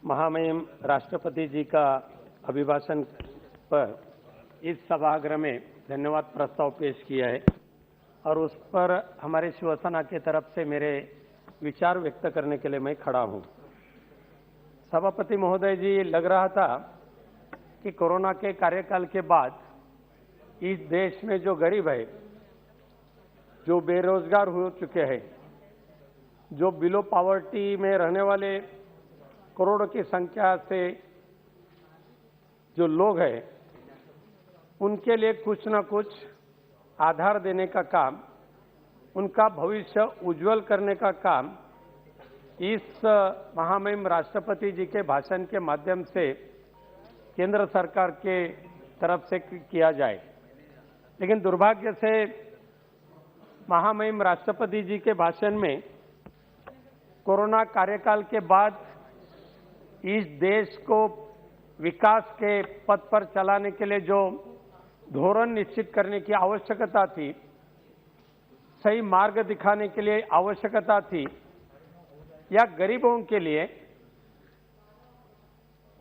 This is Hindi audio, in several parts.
महामहिम राष्ट्रपति जी का अभिभाषण पर इस सभागृह में धन्यवाद प्रस्ताव पेश किया है और उस पर हमारे शिवसेना की तरफ से मेरे विचार व्यक्त करने के लिए मैं खड़ा हूं। सभापति महोदय जी, लग रहा था कि कोरोना के कार्यकाल के बाद इस देश में जो गरीब है, जो बेरोजगार हो चुके हैं, जो बिलो पॉवर्टी में रहने वाले करोड़ों की संख्या से जो लोग हैं, उनके लिए कुछ न कुछ आधार देने का काम, उनका भविष्य उज्जवल करने का काम इस महामहिम राष्ट्रपति जी के भाषण के माध्यम से केंद्र सरकार के तरफ से किया जाए। लेकिन दुर्भाग्य से महामहिम राष्ट्रपति जी के भाषण में कोरोना कार्यकाल के बाद इस देश को विकास के पथ पर चलाने के लिए जो धोरण निश्चित करने की आवश्यकता थी, सही मार्ग दिखाने के लिए आवश्यकता थी, या गरीबों के लिए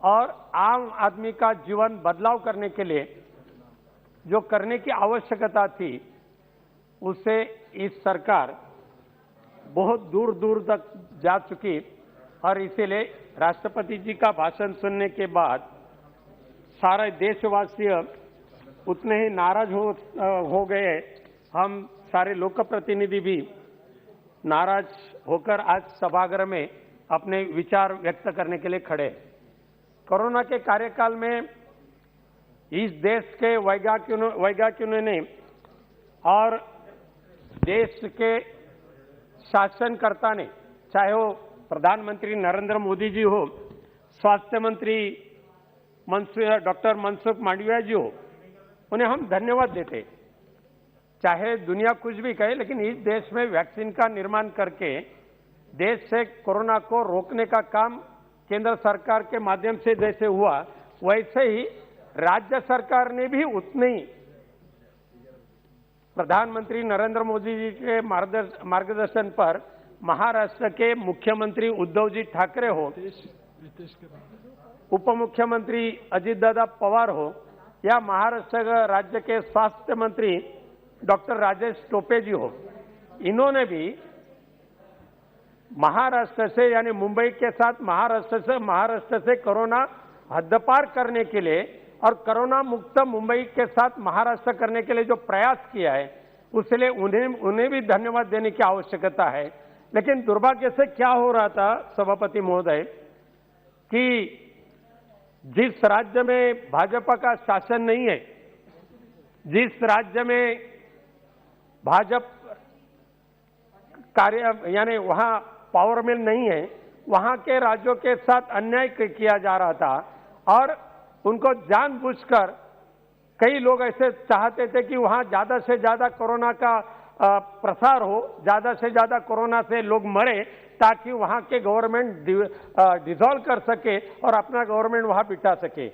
और आम आदमी का जीवन बदलाव करने के लिए जो करने की आवश्यकता थी, उसे इस सरकार बहुत दूर दूर तक जा चुकी और इसीलिए राष्ट्रपति जी का भाषण सुनने के बाद सारे देशवासी उतने ही नाराज हो गए। हम सारे लोक प्रतिनिधि भी नाराज होकर आज सभागृह में अपने विचार व्यक्त करने के लिए खड़े। कोरोना के कार्यकाल में इस देश के वैज्ञानिकों ने और देश के शासनकर्ता ने, चाहे वो प्रधानमंत्री नरेंद्र मोदी जी हो, स्वास्थ्य मंत्री डॉक्टर मनसुख मांडविया जी हो, उन्हें हम धन्यवाद देते। चाहे दुनिया कुछ भी कहे, लेकिन इस देश में वैक्सीन का निर्माण करके देश से कोरोना को रोकने का काम केंद्र सरकार के माध्यम से जैसे हुआ, वैसे ही राज्य सरकार ने भी उतने ही प्रधानमंत्री नरेंद्र मोदी जी के मार्गदर्शन पर महाराष्ट्र के मुख्यमंत्री उद्धव जी ठाकरे हो, उप मुख्यमंत्री अजित दादा पवार हो, या महाराष्ट्र राज्य के स्वास्थ्य मंत्री डॉक्टर राजेश टोपे जी हो, इन्होंने भी महाराष्ट्र से यानी मुंबई के साथ महाराष्ट्र से कोरोना हद्दपार करने के लिए और कोरोना मुक्त मुंबई के साथ महाराष्ट्र करने के लिए जो प्रयास किया है, उसके उन्हें भी धन्यवाद देने की आवश्यकता है। लेकिन दुर्भाग्य से क्या हो रहा था सभापति महोदय, कि जिस राज्य में भाजपा का शासन नहीं है, जिस राज्य में भाजपा कार्य यानी वहां पावर में नहीं है, वहां के राज्यों के साथ अन्याय किया जा रहा था और उनको जानबूझकर कई लोग ऐसे चाहते थे कि वहां ज्यादा से ज्यादा कोरोना का प्रसार हो, ज्यादा से ज्यादा कोरोना से लोग मरे, ताकि वहां के गवर्नमेंट डिसॉल्व कर सके और अपना गवर्नमेंट वहां बिठा सके।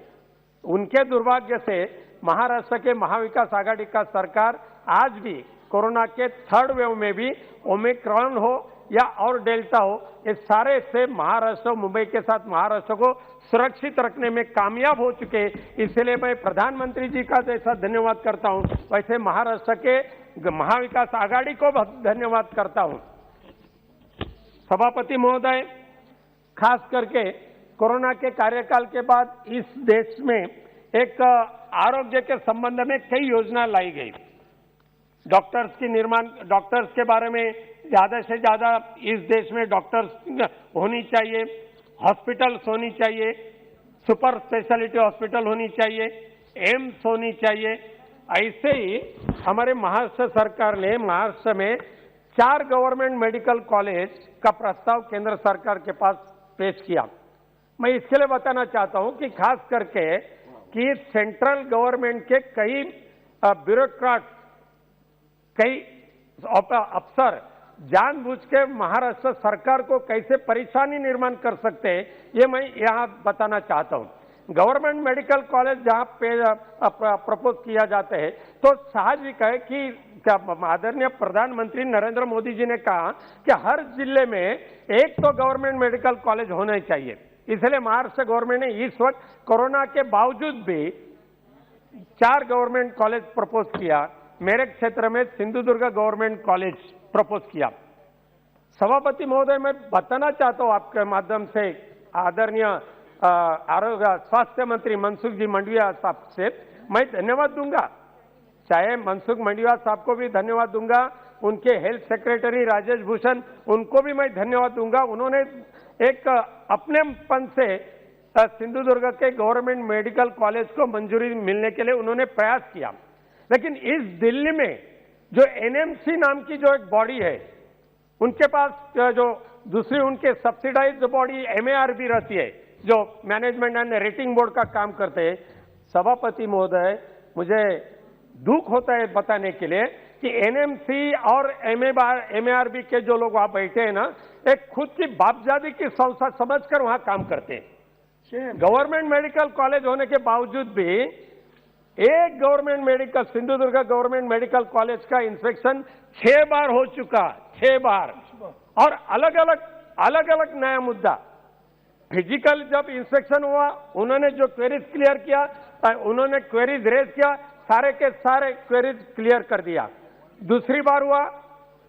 उनके दुर्भाग्य से महाराष्ट्र के महाविकास आघाड़ी का सरकार आज भी कोरोना के थर्ड वेव में भी ओमिक्रॉन हो या और डेल्टा हो, ये सारे से महाराष्ट्र मुंबई के साथ महाराष्ट्र को सुरक्षित रखने में कामयाब हो चुके। इसलिए मैं प्रधानमंत्री जी का जैसा धन्यवाद करता हूं, वैसे महाराष्ट्र के महाविकास आघाड़ी को धन्यवाद करता हूं। सभापति महोदय, खास करके कोरोना के कार्यकाल के बाद इस देश में एक आरोग्य के संबंध में कई योजना लाई गई। डॉक्टर्स के बारे में ज्यादा से ज्यादा इस देश में डॉक्टर्स होनी चाहिए, हॉस्पिटल्स होनी चाहिए, सुपर स्पेशलिटी हॉस्पिटल होनी चाहिए, एम्स होनी चाहिए। ऐसे ही हमारे महाराष्ट्र सरकार ने महाराष्ट्र में 4 गवर्नमेंट मेडिकल कॉलेज का प्रस्ताव केंद्र सरकार के पास पेश किया। मैं इसके लिए बताना चाहता हूं कि खास करके कि सेंट्रल गवर्नमेंट के कई ब्यूरोक्रेट, कई अफसर जानबूझ के महाराष्ट्र सरकार को कैसे परेशानी निर्माण कर सकते हैं, ये मैं यहां बताना चाहता हूं। गवर्नमेंट मेडिकल कॉलेज जहां पे प्रपोज किया जाता है, तो साहजिक है कि आदरणीय प्रधानमंत्री नरेंद्र मोदी जी ने कहा कि हर जिले में एक तो गवर्नमेंट मेडिकल कॉलेज होना चाहिए। इसलिए महाराष्ट्र गवर्नमेंट ने इस वक्त कोरोना के बावजूद भी 4 गवर्नमेंट कॉलेज प्रपोज किया। मेरे क्षेत्र में सिंधुदुर्ग गवर्नमेंट कॉलेज प्रपोज किया। सभापति महोदय, मैं बताना चाहता हूं आपके माध्यम से आदरणीय आरोग्य स्वास्थ्य मंत्री मनसुख जी मंडविया साहब से मैं धन्यवाद दूंगा, चाहे मनसुख मंडविया साहब को भी धन्यवाद दूंगा, उनके हेल्थ सेक्रेटरी राजेश भूषण उनको भी मैं धन्यवाद दूंगा। उन्होंने एक अपनेपन से सिंधुदुर्ग के गवर्नमेंट मेडिकल कॉलेज को मंजूरी मिलने के लिए उन्होंने प्रयास किया। लेकिन इस दिल्ली में जो एनएमसी नाम की जो एक बॉडी है, उनके पास जो दूसरी उनके सब्सिडाइज्ड बॉडी एमएआरबी रहती है, जो मैनेजमेंट एंड रेटिंग बोर्ड का काम करते हैं। सभापति महोदय, मुझे दुख होता है बताने के लिए कि एनएमसी और एमएआरबी के जो लोग वहां बैठे हैं ना, एक खुद की बापजादी की संस्था समझकर वहां काम करते हैं। गवर्नमेंट मेडिकल कॉलेज होने के बावजूद भी एक government medical Sindhudurg government medical college का इंस्पेक्शन 6 बार हो चुका, 6 बार, और अलग अलग नया मुद्दा। फिजिकल जब इंस्पेक्शन हुआ, उन्होंने जो क्वेरीज क्लियर किया, उन्होंने क्वेरीज रेज किया, सारे के सारे क्वेरीज क्लियर कर दिया। दूसरी बार हुआ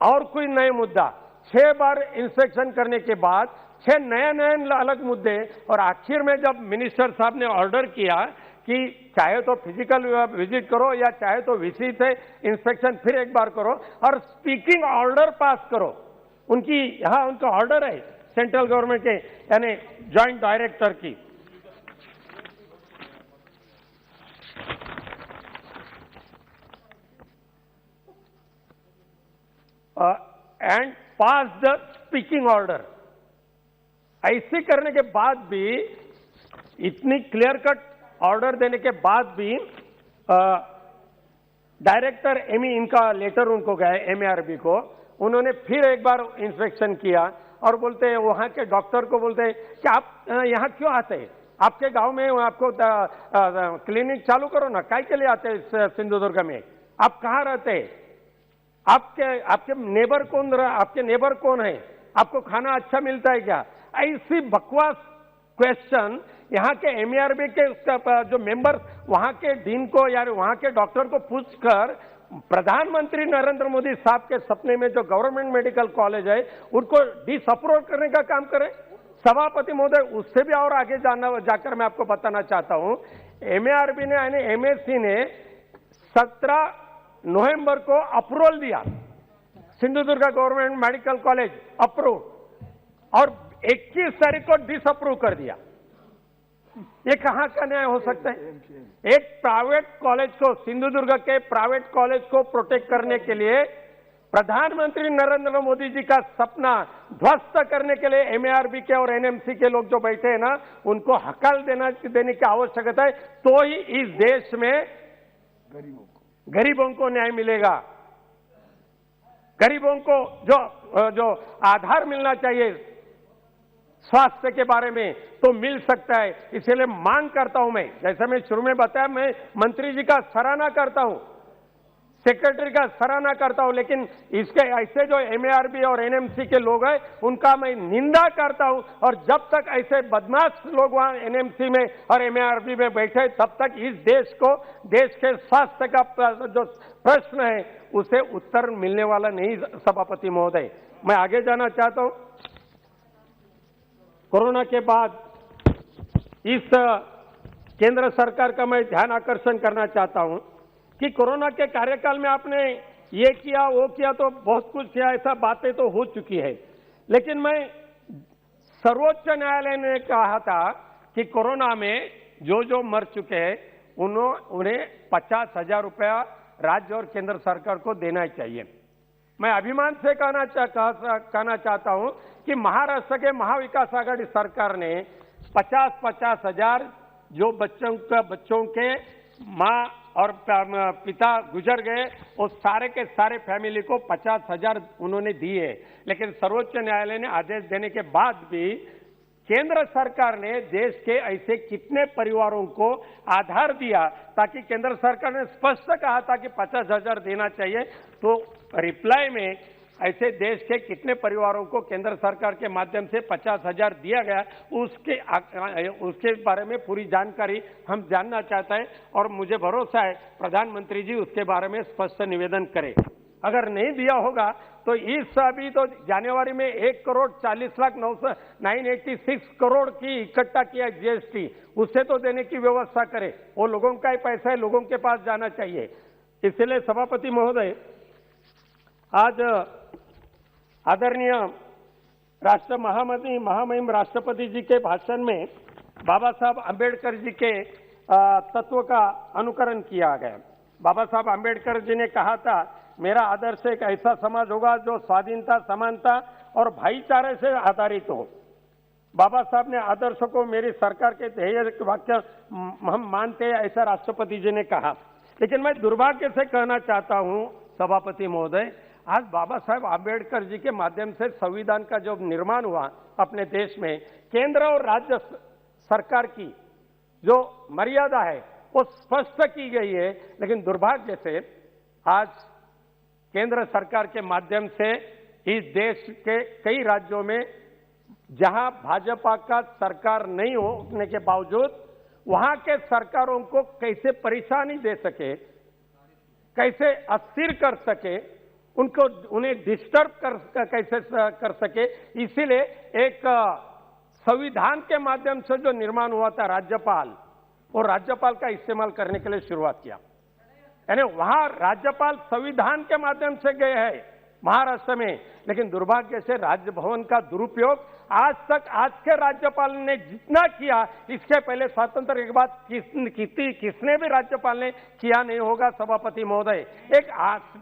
और कोई नए मुद्दा, 6 बार इंस्पेक्शन करने के बाद 6 नए अलग मुद्दे, और आखिर में जब मिनिस्टर साहब ने ऑर्डर किया कि चाहे तो फिजिकल विजिट करो या चाहे तो वीसी से इंस्पेक्शन फिर एक बार करो और स्पीकिंग ऑर्डर पास करो, उनकी यहां उनका ऑर्डर है सेंट्रल गवर्नमेंट के यानी ज्वाइंट डायरेक्टर की, and pass the speaking order. ऐसे करने के बाद भी, इतनी क्लियर कट ऑर्डर देने के बाद भी डायरेक्टर एमी, इनका लेटर उनको गया एमएआरबी को, उन्होंने फिर एक बार इंस्पेक्शन किया और बोलते हैं वहां के डॉक्टर को, बोलते हैं कि आप यहां क्यों आते हैं, आपके गांव में आपको क्लिनिक चालू करो ना, काय के लिए आते हैं सिंधुदुर्ग में, आप कहां रहते हैं, आपके नेबर कौन है, आपको खाना अच्छा मिलता है क्या? ऐसी बकवास क्वेश्चन यहाँ के एमएआरबी के जो मेंबर वहां के डीन को या वहां के डॉक्टर को पूछकर प्रधानमंत्री नरेंद्र मोदी साहब के सपने में जो गवर्नमेंट मेडिकल कॉलेज है उनको डिसअप्रूव करने का काम करें। सभापति महोदय, उससे भी और आगे जाकर मैं आपको बताना चाहता हूं, एमएआरबी ने यानी एमएससी ने 17 नवंबर को अप्रूवल दिया, Sindhudurg government medical college approve, और 21 तारीख को डिसअप्रूव कर दिया। ये कहां का न्याय हो सकता है? एक प्राइवेट कॉलेज को, सिंधुदुर्ग के प्राइवेट कॉलेज को प्रोटेक्ट करने के लिए प्रधानमंत्री नरेंद्र मोदी जी का सपना ध्वस्त करने के लिए एमएआरबी के और एनएमसी के लोग जो बैठे हैं ना, उनको हकाल देने की आवश्यकता है, तो ही इस देश में गरीबों को न्याय मिलेगा। गरीबों को जो आधार मिलना चाहिए स्वास्थ्य के बारे में तो मिल सकता है। इसलिए मांग करता हूं मैं, जैसे मैं शुरू में बताया, मैं मंत्री जी का सराहना करता हूं, सेक्रेटरी का सराहना करता हूं, लेकिन इसके ऐसे जो एमएआरबी और एनएमसी के लोग हैं उनका मैं निंदा करता हूं। और जब तक ऐसे बदमाश लोग वहां एनएमसी में और एमएआरबी में बैठे, तब तक इस देश को, देश के स्वास्थ्य का जो प्रश्न है उसे उत्तर मिलने वाला नहीं। सभापति महोदय, मैं आगे जाना चाहता हूं। कोरोना के बाद इस केंद्र सरकार का मैं ध्यान आकर्षण करना चाहता हूं कि कोरोना के कार्यकाल में आपने ये किया वो किया तो बहुत कुछ किया, ऐसा बातें तो हो चुकी है, लेकिन मैं सर्वोच्च न्यायालय ने कहा था कि कोरोना में जो मर चुके हैं उन्हें 50,000 रुपया राज्य और केंद्र सरकार को देना चाहिए। मैं अभिमान से कहना चाहता हूं कि महाराष्ट्र के महाविकास आघाड़ी सरकार ने 50-50 हजार जो बच्चों के मां और पिता गुजर गए, उस सारे के सारे फैमिली को 50,000 उन्होंने दिए। लेकिन सर्वोच्च न्यायालय ने आदेश देने के बाद भी केंद्र सरकार ने देश के ऐसे कितने परिवारों को आधार दिया, ताकि केंद्र सरकार ने स्पष्ट कहा था कि 50,000 देना चाहिए, तो रिप्लाई में ऐसे देश के कितने परिवारों को केंद्र सरकार के माध्यम से 50,000 दिया गया, उसके बारे में पूरी जानकारी हम जानना चाहते हैं और मुझे भरोसा है प्रधानमंत्री जी उसके बारे में स्पष्ट निवेदन करें। अगर नहीं दिया होगा तो इस अभी तो जनवरी में 1,40,09,986 करोड़ की इकट्ठा किया जीएसटी, उससे तो देने की व्यवस्था करे। वो लोगों का ही पैसा है, लोगों के पास जाना चाहिए। इसलिए सभापति महोदय, आज आदरणीय राष्ट्र महामहिम राष्ट्रपति जी के भाषण में बाबा साहब आंबेडकर जी के तत्व का अनुकरण किया गया। बाबा साहब आंबेडकर जी ने कहा था, मेरा आदर्श एक ऐसा समाज होगा जो स्वाधीनता, समानता और भाईचारे से आधारित हो। बाबा साहब ने आदर्शों को मेरी सरकार के ध्येय वाक्य हम मानते हैं, ऐसा राष्ट्रपति जी ने कहा। लेकिन मैं दुर्भाग्य से कहना चाहता हूं सभापति महोदय, आज बाबा साहब आंबेडकर जी के माध्यम से संविधान का जो निर्माण हुआ अपने देश में, केंद्र और राज्य सरकार की जो मर्यादा है वो स्पष्ट की गई है। लेकिन दुर्भाग्य से आज केंद्र सरकार के माध्यम से इस देश के कई राज्यों में जहां भाजपा का सरकार नहीं होने के बावजूद वहां के सरकारों को कैसे परेशानी दे सके, कैसे अस्थिर कर सके, उन्हें डिस्टर्ब कैसे कर सके, इसीलिए एक संविधान के माध्यम से जो निर्माण हुआ था राज्यपाल, और राज्यपाल का इस्तेमाल करने के लिए शुरुआत किया। यानी वहां राज्यपाल संविधान के माध्यम से गए हैं महाराष्ट्र में, लेकिन दुर्भाग्य से राजभवन का दुरुपयोग आज तक आज के राज्यपाल ने जितना किया, इसके पहले स्वातंत्र के बाद किसने भी राज्यपाल ने किया नहीं होगा। सभापति महोदय, एक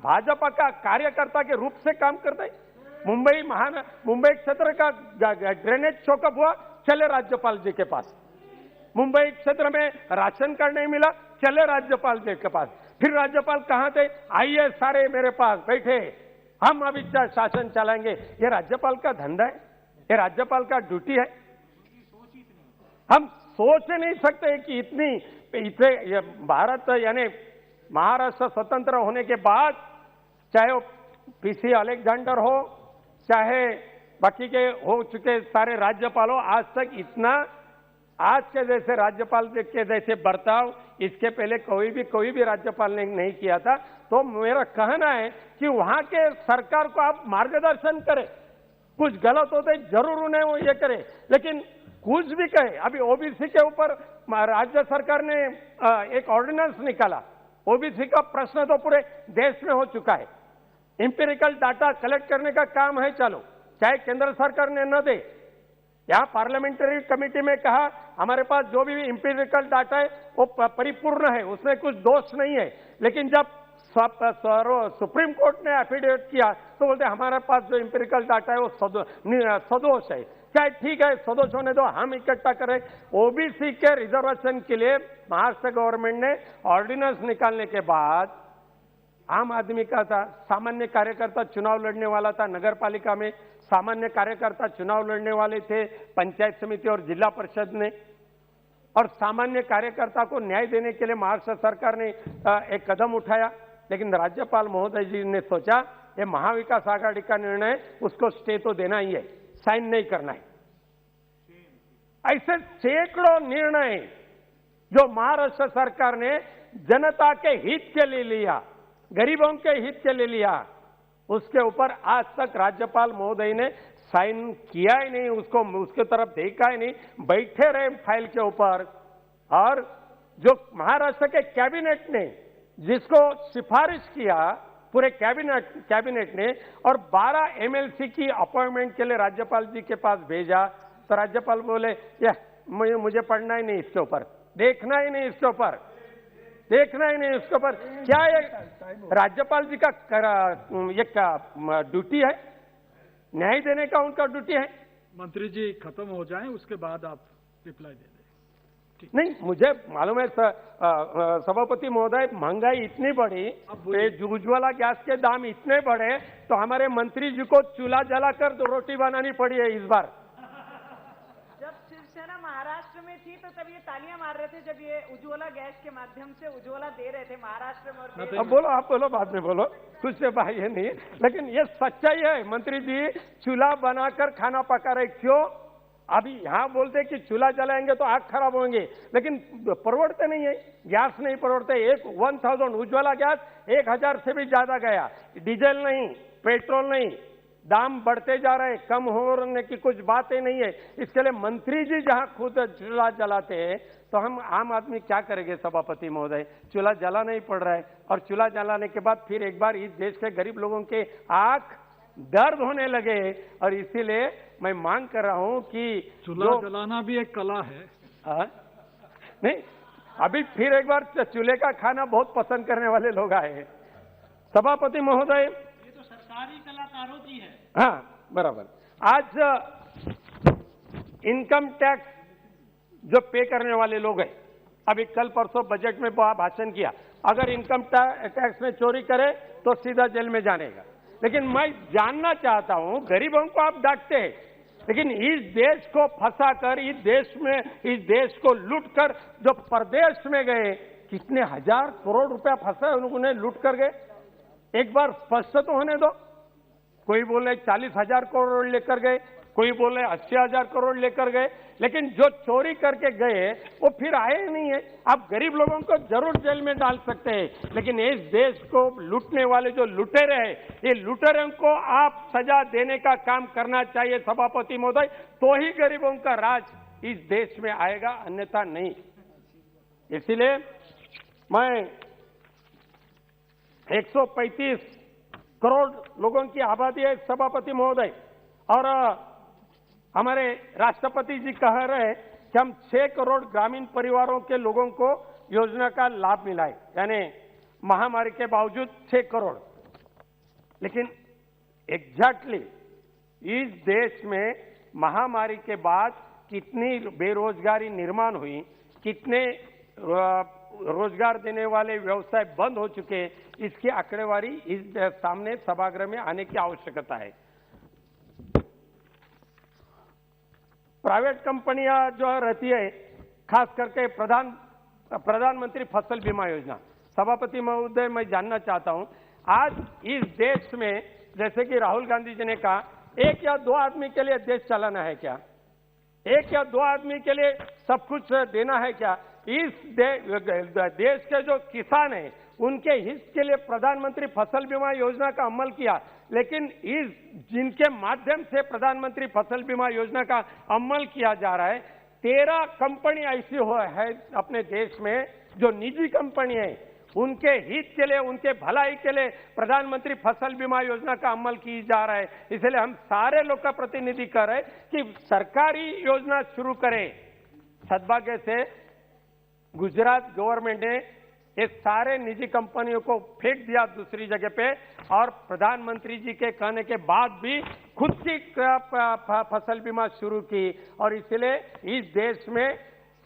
भाजपा का कार्यकर्ता के रूप से काम करते हैं। मुंबई क्षेत्र का ड्रेनेज चौकअप हुआ, चले राज्यपाल जी के पास। मुंबई क्षेत्र में राशन कार्ड नहीं मिला, चले राज्यपाल जी के पास। फिर राज्यपाल कहां थे, आइए सारे मेरे पास बैठे, हम अभी शासन चलाएंगे। ये राज्यपाल का धंधा है, ये राज्यपाल का ड्यूटी है। हम सोच नहीं सकते कि इतने भारत यानी महाराष्ट्र स्वतंत्र होने के बाद, चाहे वो पीसी अलेक्जेंडर हो, चाहे बाकी के हो चुके सारे राज्यपाल हो, आज तक इतना आज के जैसे राज्यपाल के जैसे बर्ताव इसके पहले कोई भी राज्यपाल ने नहीं किया था। तो मेरा कहना है कि वहां के सरकार को आप मार्गदर्शन करें, कुछ गलत होते जरूर उन्हें वो ये करे, लेकिन कुछ भी कहे। अभी ओबीसी के ऊपर राज्य सरकार ने एक ऑर्डिनेंस निकाला। ओबीसी का प्रश्न तो पूरे देश में हो चुका है। इंपेरिकल डाटा कलेक्ट करने का काम है चालू, चाहे केंद्र सरकार ने न दे। यहां पार्लियामेंट्री कमेटी में कहा हमारे पास जो भी इंपेरिकल डाटा है वो परिपूर्ण है, उसमें कुछ दोष नहीं है। लेकिन जब सुप्रीम कोर्ट ने एफिडेविट किया तो बोलते हमारे पास जो इंपेरिकल डाटा है वो सदोष है। क्या ठीक है, सदोष होने दो, हम इकट्ठा करें। ओबीसी के रिजर्वेशन के लिए महाराष्ट्र गवर्नमेंट ने ऑर्डिनेंस निकालने के बाद आम आदमी का था, सामान्य कार्यकर्ता चुनाव लड़ने वाला था, नगर पालिका में सामान्य कार्यकर्ता चुनाव लड़ने वाले थे, पंचायत समिति और जिला परिषद ने, और सामान्य कार्यकर्ता को न्याय देने के लिए महाराष्ट्र सरकार ने एक कदम उठाया। लेकिन राज्यपाल महोदय जी ने सोचा ये महाविकास आघाड़ी का निर्णय, उसको स्टे तो देना ही है, साइन नहीं करना है। ऐसे सैकड़ों निर्णय जो महाराष्ट्र सरकार ने जनता के हित के लिए लिया, गरीबों के हित के लिए लिया, उसके ऊपर आज तक राज्यपाल महोदय ने साइन किया ही नहीं, उसके तरफ देखा ही नहीं, बैठे रहे फाइल के ऊपर। और जो महाराष्ट्र के कैबिनेट ने जिसको सिफारिश किया, पूरे कैबिनेट ने, और 12 एमएलसी की अपॉइंटमेंट के लिए राज्यपाल जी के पास भेजा, तो राज्यपाल बोले यह मुझे पढ़ना ही नहीं इसके ऊपर, देखना ही नहीं इसके ऊपर, देखना ही नहीं इसके ऊपर। क्या ये राज्यपाल जी का ड्यूटी है? न्याय देने का उनका ड्यूटी है? मंत्री जी खत्म हो जाएं, उसके बाद आप रिप्लाई दे दें। नहीं, मुझे मालूम है सभापति महोदय, महंगाई इतनी बढ़ी, उज्ज्वला गैस के दाम इतने बढ़े, तो हमारे मंत्री जी को चूल्हा जलाकर रोटी बनानी पड़ी है इस बार। जब शिवसेना महाराष्ट्र में थी तो तब ये तालियां मार रहे थे जब ये उज्ज्वला गैस के माध्यम से उज्ज्वला दे रहे थे महाराष्ट्र में और देश अब बोलो, आप बोलो, बाद में बोलो, कुछ से भाई ये नहीं है, लेकिन ये सच्चाई है। मंत्री जी चूल्हा बनाकर खाना पका रहे, क्यों? अभी यहाँ बोलते कि चूल्हा जलाएंगे तो आग खराब होंगे, लेकिन परवड़ते नहीं है, गैस नहीं परवड़ते। 1000 उज्ज्वला गैस 1000 से भी ज्यादा गया, डीजल नहीं, पेट्रोल नहीं, दाम बढ़ते जा रहे, कम होने की कुछ बातें नहीं है। इसके लिए मंत्री जी जहां खुद चूल्हा जलाते हैं तो हम आम आदमी क्या करेंगे? सभापति महोदय, चूल्हा जलाना ही पड़ रहा है, और चूल्हा जलाने के बाद फिर एक बार इस देश के गरीब लोगों के आंख दर्द होने लगे, और इसीलिए मैं मांग कर रहा हूं कि चूल्हा जलाना भी एक कला है। नहीं, अभी फिर एक बार चूल्हे का खाना बहुत पसंद करने वाले लोग आए हैं। सभापति महोदय, ये तो सरकारी कलाकारों की है। हाँ, बराबर। आज इनकम टैक्स जो पे करने वाले लोग हैं, अभी कल परसों बजट में भाषण किया, अगर इनकम टैक्स में चोरी करे तो सीधा जेल में जाने का। लेकिन मैं जानना चाहता हूं, गरीबों को आप डांटते हैं, लेकिन इस देश को फंसाकर, इस देश को लूटकर जो प्रदेश में गए, कितने हजार करोड़ रुपया फंसा उन्होंने लूट कर गए। एक बार स्पष्ट तो होने दो। कोई बोले 40,000 करोड़ लेकर गए, कोई बोले 80,000 करोड़ लेकर गए, लेकिन जो चोरी करके गए वो फिर आए नहीं है। आप गरीब लोगों को जरूर जेल में डाल सकते हैं, लेकिन इस देश को लूटने वाले जो लुटेरे हैं, ये लुटेरों को आप सजा देने का काम करना चाहिए सभापति महोदय, तो ही गरीबों का राज इस देश में आएगा, अन्यथा नहीं। इसीलिए मैं 135 करोड़ लोगों की आबादी है सभापति महोदय, और हमारे राष्ट्रपति जी कह रहे हैं कि हम 6 करोड़ ग्रामीण परिवारों के लोगों को योजना का लाभ मिला है, यानी महामारी के बावजूद 6 करोड़। लेकिन एग्जैक्टली इस देश में महामारी के बाद कितनी बेरोजगारी निर्माण हुई, कितने रोजगार देने वाले व्यवसाय बंद हो चुके, इसकी आंकड़ेवारी इस सामने सभागृह में आने की आवश्यकता है। प्राइवेट कंपनियां जो रहती है, खास करके प्रधानमंत्री फसल बीमा योजना, सभापति महोदय मैं जानना चाहता हूं, आज इस देश में जैसे कि राहुल गांधी जी ने कहा, 1 या 2 आदमी के लिए देश चलाना है क्या? 1 या 2 आदमी के लिए सब कुछ देना है क्या? इस देश के जो किसान हैं उनके हित के लिए प्रधानमंत्री फसल बीमा योजना का अमल किया, लेकिन जिनके माध्यम से प्रधानमंत्री फसल बीमा योजना का अमल किया जा रहा है, 13 कंपनी ऐसी है अपने देश में जो निजी कंपनी है, उनके हित के लिए, उनके भलाई के लिए प्रधानमंत्री फसल बीमा योजना का अमल की जा रहा है। इसलिए हम सारे लोग का प्रतिनिधि कर रहे हैं कि सरकारी योजना शुरू करें। सद्भाग्य से गुजरात गवर्नमेंट ने ये सारे निजी कंपनियों को फेंक दिया दूसरी जगह पे, और प्रधानमंत्री जी के कहने के बाद भी खुद की फसल बीमा शुरू की, और इसलिए इस देश में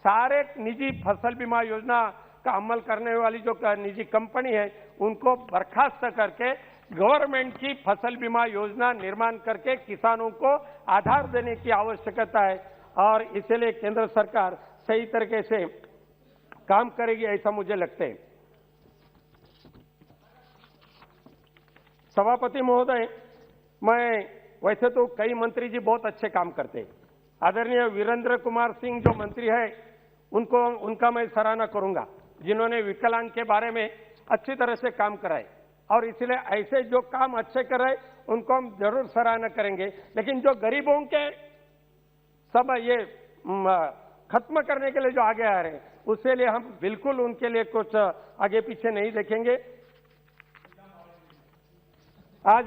सारे निजी फसल बीमा योजना का अमल करने वाली जो निजी कंपनी है उनको बर्खास्त करके गवर्नमेंट की फसल बीमा योजना निर्माण करके किसानों को आधार देने की आवश्यकता है, और इसलिए केंद्र सरकार सही तरीके से काम करेगी ऐसा मुझे लगता है। सभापति महोदय, मैं वैसे तो कई मंत्री जी बहुत अच्छे काम करते हैं। आदरणीय वीरेंद्र कुमार सिंह जो मंत्री है उनका मैं सराहना करूंगा, जिन्होंने विकलांग के बारे में अच्छी तरह से काम कराए, और इसलिए ऐसे जो काम अच्छे कर रहे उनको हम जरूर सराहना करेंगे। लेकिन जो गरीबों के सब ये खत्म करने के लिए जो आगे आ रहे हैं, उसके लिए हम बिल्कुल उनके लिए कुछ आगे पीछे नहीं देखेंगे। आज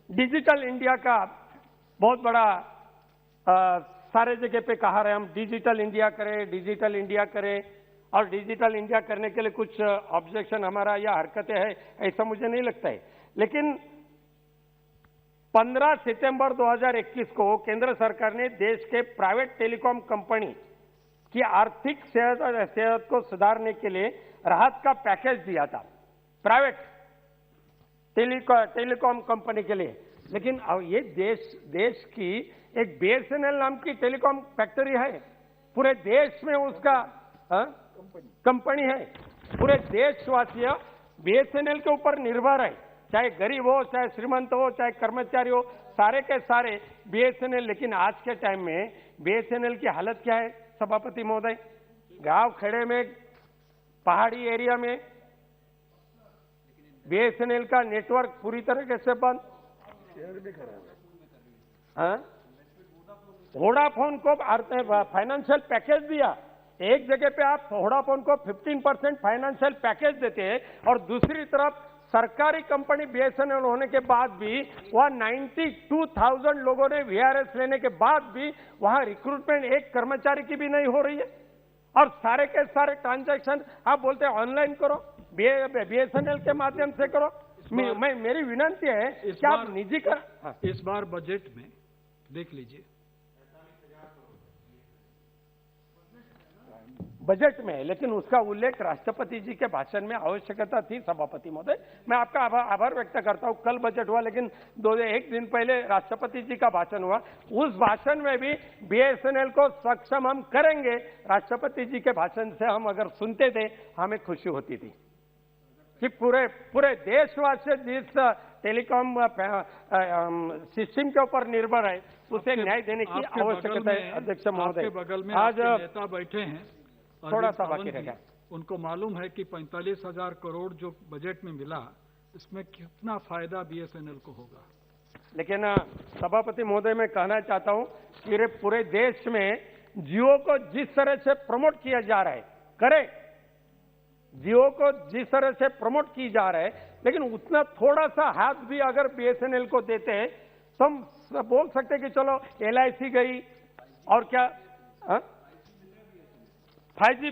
डिजिटल इंडिया का बहुत बड़ा सारे जगह पे कहा रहे, हम डिजिटल इंडिया करें, और डिजिटल इंडिया करने के लिए कुछ ऑब्जेक्शन हमारा या हरकतें हैं ऐसा मुझे नहीं लगता है। लेकिन 15 सितंबर 2021 को केंद्र सरकार ने देश के प्राइवेट टेलीकॉम कंपनी की आर्थिक सेहत को सुधारने के लिए राहत का पैकेज दिया था प्राइवेट टेलीकॉम कंपनी के लिए। लेकिन अब ये देश की एक BSNL नाम की टेलीकॉम फैक्ट्री है, पूरे देश में उसका कंपनी है। पूरे देशवासी बीएसएनएल के ऊपर निर्भर है, चाहे गरीब हो, चाहे श्रीमंत हो, चाहे कर्मचारी हो, सारे के सारे बीएसएनएल। लेकिन आज के टाइम में बीएसएनएल की हालत क्या है सभापति महोदय? गांव खेड़े में, पहाड़ी एरिया में बीएसएनएल का नेटवर्क पूरी तरीके से बंद। वोडाफोन को फाइनेंशियल पैकेज दिया, एक जगह पे आप वोडाफोन को 15% फाइनेंशियल पैकेज देते हैं और दूसरी तरफ सरकारी कंपनी बीएसएनएल होने के बाद भी वहां 92,000 लोगों ने वीआरएस लेने के बाद भी वहां रिक्रूटमेंट एक कर्मचारी की भी नहीं हो रही है। और सारे के सारे ट्रांजैक्शन आप बोलते हैं ऑनलाइन करो, बीएसएनएल के माध्यम से करो। मेरी विनंती है कि आप निजी इस बार बजट में देख लीजिए, बजट में, लेकिन उसका उल्लेख राष्ट्रपति जी के भाषण में आवश्यकता थी सभापति महोदय। मैं आपका आभार व्यक्त करता हूं। कल बजट हुआ, लेकिन एक दिन पहले राष्ट्रपति जी का भाषण हुआ, उस भाषण में भी बीएसएनएल को सक्षम हम करेंगे, राष्ट्रपति जी के भाषण से हम अगर सुनते थे हमें खुशी होती थी कि पूरे देशवासी जिस टेलीकॉम सिस्टम के ऊपर निर्भर है उसे न्याय देने की आवश्यकता है। अध्यक्ष महोदय, बगल में आज नेता बैठे हैं, थोड़ा सा बाकी रह गया, उनको मालूम है कि 45,000 करोड़ जो बजट में मिला, इसमें कितना फायदा बीएसएनएल को होगा। लेकिन सभापति महोदय, मैं कहना चाहता हूं कि पूरे देश में जियो को जिस तरह से प्रमोट किया जा रहा है, करे, जियो को जिस तरह से प्रमोट की जा रहा है, लेकिन उतना थोड़ा सा हाथ भी अगर बीएसएनएल को देते हैं तो हम बोल सकते हैं कि चलो एलआईसी गई और क्या 5G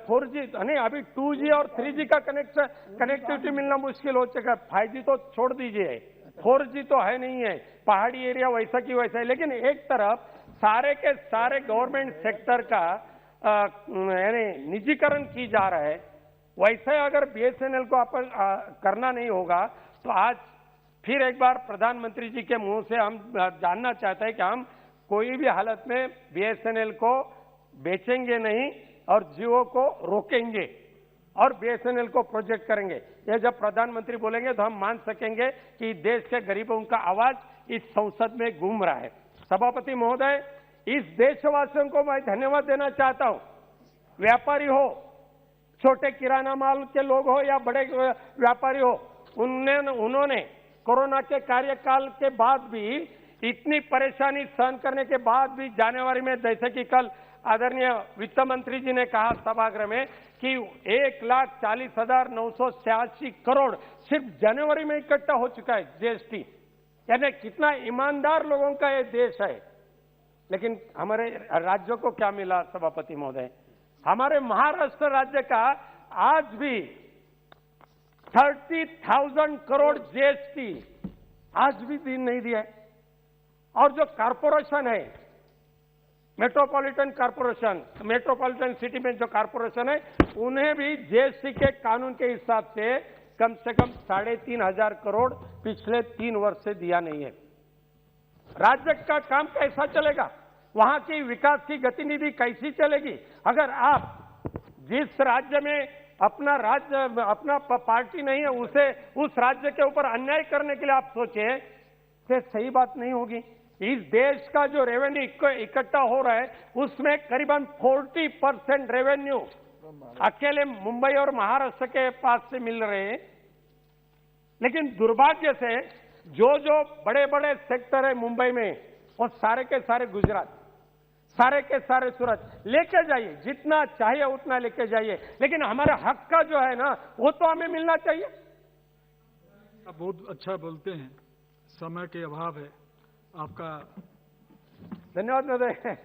4G नहीं, अभी 2G और 3G का कनेक्टिविटी मिलना मुश्किल हो चुका है। 5G तो छोड़ दीजिए, 4G तो है नहीं है, पहाड़ी एरिया वैसा की वैसा है। लेकिन एक तरफ सारे के सारे गवर्नमेंट सेक्टर का यानी निजीकरण की जा रहा है, वैसे अगर बीएसएनएल को करना नहीं होगा तो आज फिर एक बार प्रधानमंत्री जी के मुंह से हम जानना चाहते हैं कि हम कोई भी हालत में बीएसएनएल को बेचेंगे नहीं और जियो को रोकेंगे और बीएसएनएल को प्रोजेक्ट करेंगे। ये जब प्रधानमंत्री बोलेंगे तो हम मान सकेंगे कि देश के गरीबों का आवाज इस संसद में गूंज रहा है। सभापति महोदय, इस देशवासियों को मैं धन्यवाद देना चाहता हूं। व्यापारी हो, छोटे किराना माल के लोग हो या बड़े व्यापारी हो, उन्होंने कोरोना के कार्यकाल के बाद भी इतनी परेशानी सहन करने के बाद भी जनवरी में, जैसे कि कल आदरणीय वित्त मंत्री जी ने कहा सभागृह में कि 1,40,986 करोड़ सिर्फ जनवरी में इकट्ठा हो चुका है जीएसटी। यानी कितना ईमानदार लोगों का ये देश है। लेकिन हमारे राज्यों को क्या मिला सभापति महोदय? हमारे महाराष्ट्र राज्य का आज भी 30,000 करोड़ जीएसटी आज भी दिन नहीं दिया है। और जो कारपोरेशन है, मेट्रोपॉलिटन सिटी में जो कारपोरेशन है, उन्हें भी जीएसटी के कानून के हिसाब से कम 3,500 करोड़ पिछले 3 वर्ष से दिया नहीं है। राज्य का काम कैसा चलेगा? वहां की विकास की गतिविधि कैसी चलेगी? अगर आप जिस राज्य में अपना पार्टी नहीं है उस राज्य के ऊपर अन्याय करने के लिए आप सोचे, तो सही बात नहीं होगी। इस देश का जो रेवेन्यू इकट्ठा हो रहा है उसमें करीबन 40% रेवेन्यू अकेले मुंबई और महाराष्ट्र के पास से मिल रहे हैं। लेकिन दुर्भाग्य से जो बड़े बड़े सेक्टर है मुंबई में, वो सारे के सारे गुजरात, सारे के सारे सूरत लेके जाइए, जितना चाहिए उतना लेके जाइए, लेकिन हमारे हक का जो है ना वो तो हमें मिलना चाहिए। आप बहुत अच्छा बोलते हैं, समय के अभाव है आपका। धन्यवाद महोदय।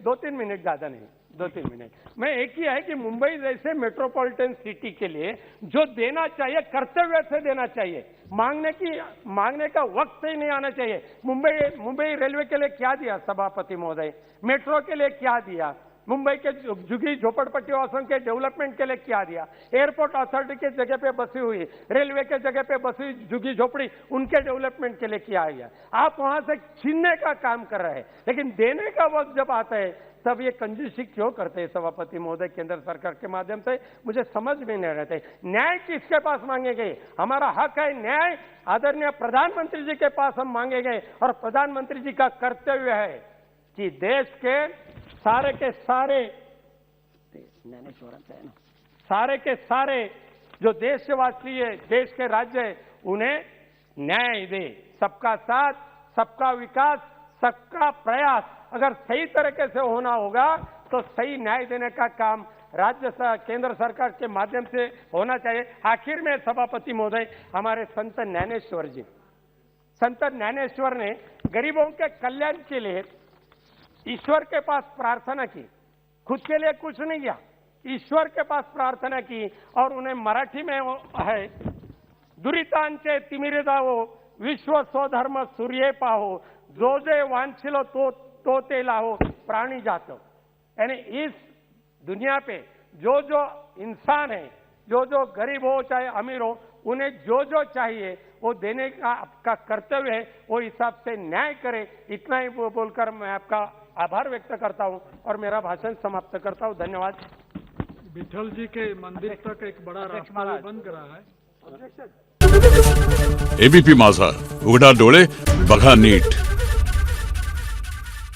2-3 मिनट, ज्यादा नहीं, 2-3 मिनट। मैं एक ही है कि मुंबई जैसे मेट्रोपॉलिटन सिटी के लिए जो देना चाहिए कर्तव्य से देना चाहिए, मांगने का वक्त ही नहीं आना चाहिए। मुंबई रेलवे के लिए क्या दिया सभापति महोदय? मेट्रो के लिए क्या दिया? मुंबई के झुग्गी झोपड़पट्टी वासियों के डेवलपमेंट के लिए क्या दिया? एयरपोर्ट अथॉरिटी के जगह पे बसी हुई, रेलवे के जगह पे बसी हुई झुग्गी झोपड़ी, उनके डेवलपमेंट के लिए क्या दिया? आप वहां से छीनने का काम कर रहे हैं, लेकिन देने का वक्त जब आता है सब ये कंजूसी क्यों करते हैं सभापति महोदय केंद्र सरकार के माध्यम से, मुझे समझ में नहीं रहते। न्याय किसके पास मांगेंगे? हमारा हक है न्याय आदरणीय प्रधानमंत्री जी के पास हम मांगेंगे, और प्रधानमंत्री जी का कर्तव्य है कि देश के सारे के सारे जो देशवासी है, देश के राज्य है, उन्हें न्याय दे। सबका साथ, सबका विकास, सबका प्रयास अगर सही तरीके से होना होगा तो सही न्याय देने का काम केंद्र सरकार के माध्यम से होना चाहिए। आखिर में सभापति महोदय, हमारे संत ज्ञानेश्वर ने गरीबों के कल्याण के लिए ईश्वर के पास प्रार्थना की, खुद के लिए कुछ नहीं किया, ईश्वर के पास प्रार्थना की, और उन्हें मराठी में है, दुरितांचे तिमिरदावो विश्व स्वधर्म सूर्ये पाहो, जो जे वांछिलो तो ते लाहो प्राणी जातो। यानी इस दुनिया पे जो जो इंसान है, जो जो गरीब हो चाहे अमीर हो, उन्हें जो जो चाहिए वो देने का आपका कर्तव्य है, वो हिसाब से न्याय करे। इतना ही बोलकर मैं आपका आभार व्यक्त करता हूं और मेरा भाषण समाप्त करता हूं। धन्यवाद। विठल जी के मंदिर तक एक बड़ा रास्ता बन रहा है। एबीपी माझा, उघडा डोळे बघा नीट।